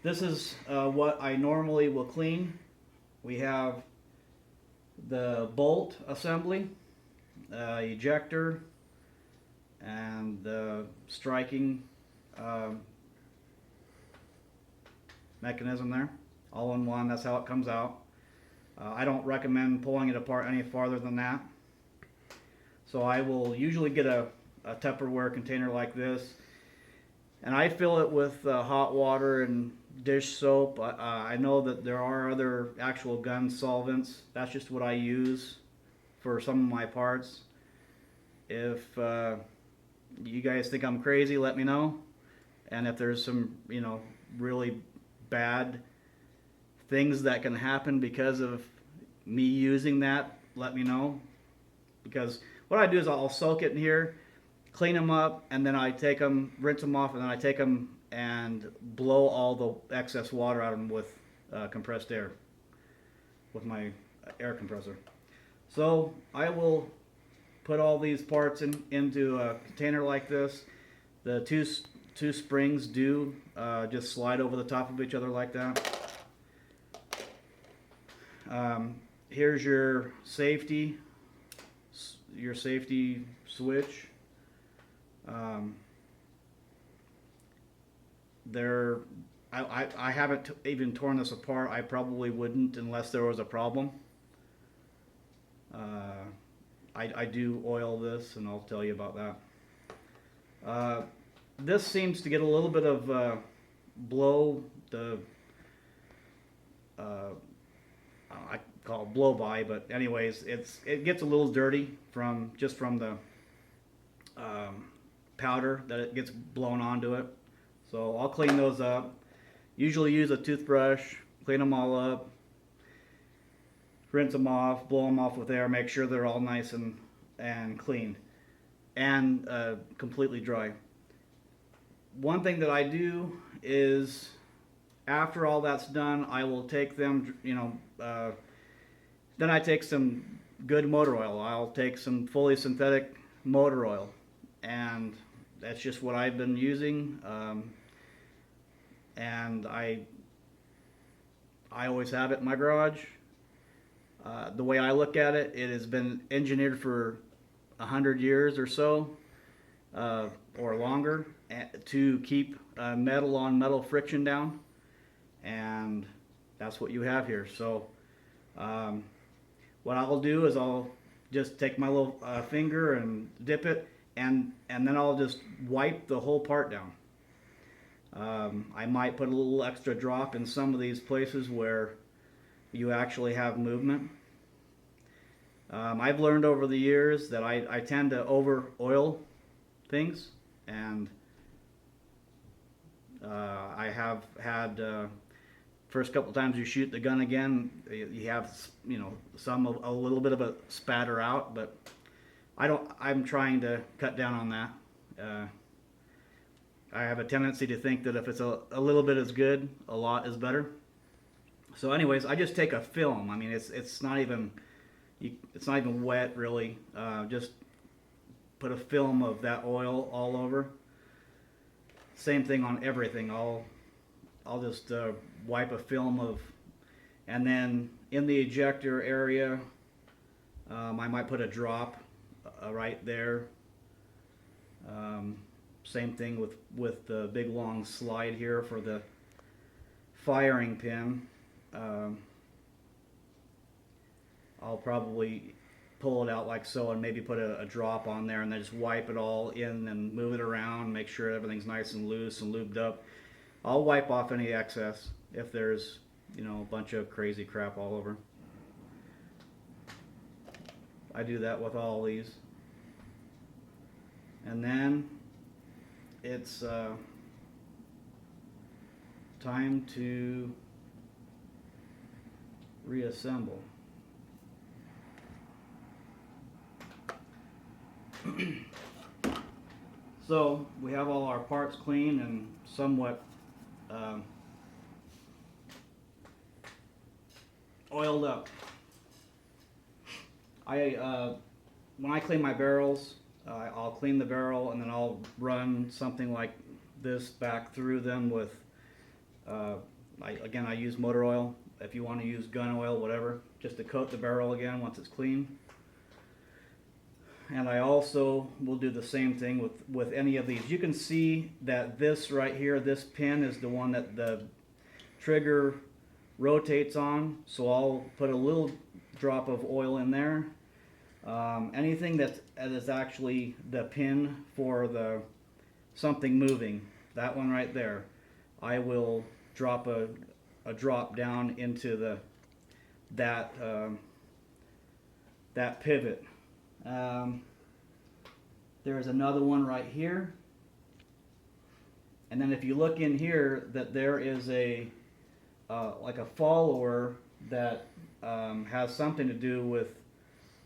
This is what I normally will clean. We have the bolt assembly, ejector, and the striking uh, mechanism there, all in one. That's how it comes out. I don't recommend pulling it apart any farther than that. So I will usually get a Tupperware container like this, and I fill it with hot water and dish soap. I know that there are other actual gun solvents. That's just what I use for some of my parts. If you guys think I'm crazy, let me know. And if there's some, really bad things that can happen because of me using that, let me know. Because what I do is I'll soak it in here, clean them up, and then I take them, rinse them off, and then I take them and blow all the excess water out of them with compressed air, with my air compressor. So I will put all these parts into a container like this. The two springs do just slide over the top of each other like that. Here's your safety switch. I haven't even torn this apart. I probably wouldn't unless there was a problem. I do oil this, and I'll tell you about that. This seems to get a little bit of blow. I call it blow by, but anyways, it gets a little dirty from the powder that it gets blown onto it. So I'll clean those up. Usually use a toothbrush, clean them all up, rinse them off, blow them off with air, make sure they're all nice and clean and completely dry. One thing that I do is after all that's done, I will take them, then I take some good motor oil. I'll take some fully synthetic motor oil, and that's just what I've been using. And I always have it in my garage. The way I look at it, it has been engineered for 100 years or so, or longer, to keep metal on metal friction down, and that's what you have here. So what I'll do is I'll just take my little finger and dip it, and then I'll just wipe the whole part down. I might put a little extra drop in some of these places where you actually have movement. I've learned over the years that I tend to over oil things, and I have had first couple times you shoot the gun again, you have a little bit of a spatter out, but I'm trying to cut down on that. I have a tendency to think that if it's a little bit is good, a lot is better. So anyways, I just take a film. I mean, it's not even wet really. Just put a film of that oil all over. Same thing on everything. I'll just wipe a film of, and then in the ejector area, I might put a drop right there. Same thing with the big long slide here for the firing pin. I'll probably pull it out like so and maybe put a drop on there, and then just wipe it all in and move it around, make sure everything's nice and loose and lubed up. I'll wipe off any excess if there's a bunch of crazy crap all over. I do that with all these. And then it's time to reassemble. So we have all our parts clean and somewhat oiled up. When I clean my barrels, I'll clean the barrel and then I'll run something like this back through them with Again, I use motor oil. If you want to use gun oil, whatever, just to coat the barrel again once it's clean. And I also will do the same thing with any of these. You can see that this right here, this pin is the one that the trigger rotates on. So I'll put a little drop of oil in there. Anything that is actually the pin for the something moving, that one right there, I will drop a drop down into that pivot. There's another one right here, and then if you look in here, that there is a like a follower that has something to do with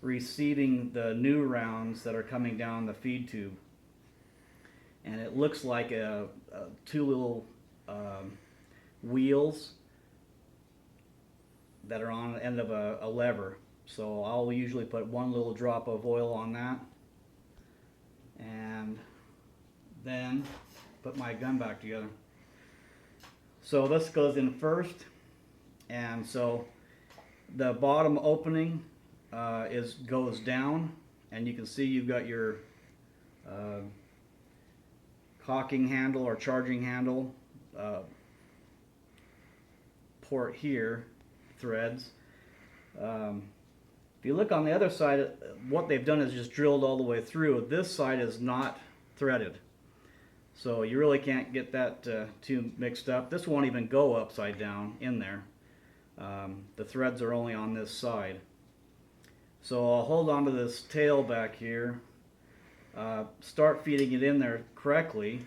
receiving the new rounds that are coming down the feed tube, and it looks like two little wheels that are on the end of a lever. So I'll usually put one little drop of oil on that, and then put my gun back together. So this goes in first, and so the bottom opening goes down, and you can see you've got your cocking handle or charging handle port here, threads. If you look on the other side, what they've done is just drilled all the way through. This side is not threaded, so you really can't get that too mixed up. This won't even go upside down in there. The threads are only on this side. So I'll hold on to this tail back here, start feeding it in there correctly,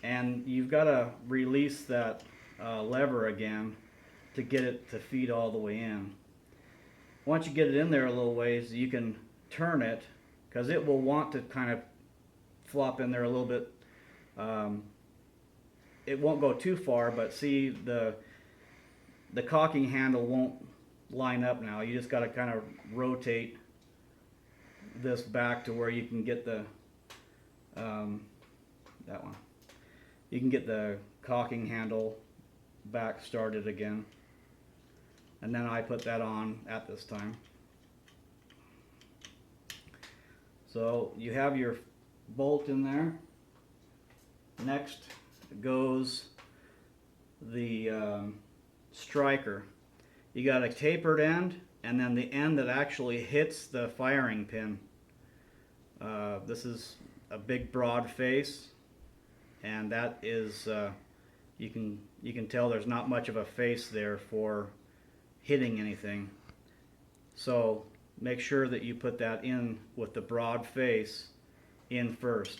and you've got to release that lever again to get it to feed all the way in. Once you get it in there a little ways, you can turn it, because it will want to kind of flop in there a little bit. It won't go too far, but see, the cocking handle won't line up now. You just got to kind of rotate this back to where you can get the that one. You can get the cocking handle back started again. And then I put that on at this time. So you have your bolt in there. Next goes the striker. You got a tapered end, and then the end that actually hits the firing pin. This is a big broad face, and that is you can tell there's not much of a face there for hitting anything. So make sure that you put that in with the broad face in first.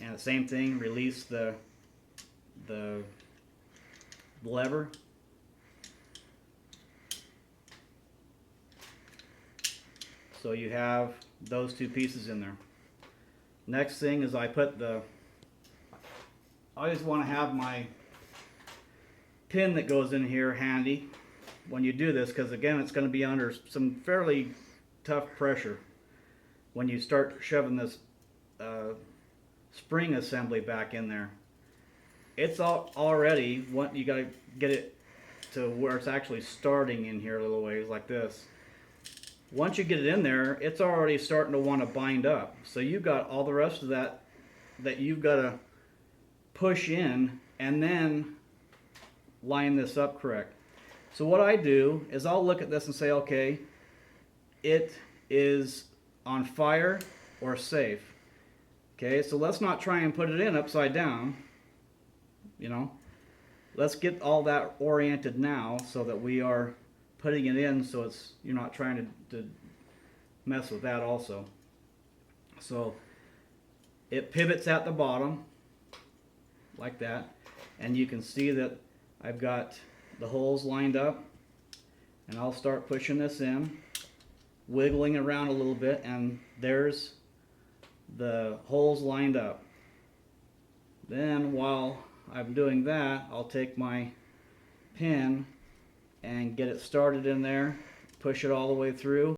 And the same thing, release the lever. So you have those two pieces in there. Next thing is I always want to have my pin that goes in here handy when you do this, because again, it's going to be under some fairly tough pressure when you start shoving this spring assembly back in there. It's already, you got to get it to where it's actually starting in here a little ways like this. Once you get it in there, it's already starting to want to bind up. So you've got all the rest of that you've got to push in and then line this up correct. So what I do is I'll look at this and say, okay, it is on fire or safe. Okay, so let's not try and put it in upside down. You know, let's get all that oriented now so that we are putting it in, so you're not trying to mess with that also. So it pivots at the bottom like that, and you can see that I've got the holes lined up, and I'll start pushing this in, wiggling around a little bit, and there's the holes lined up. Then while I'm doing that, I'll take my pin and get it started in there, push it all the way through.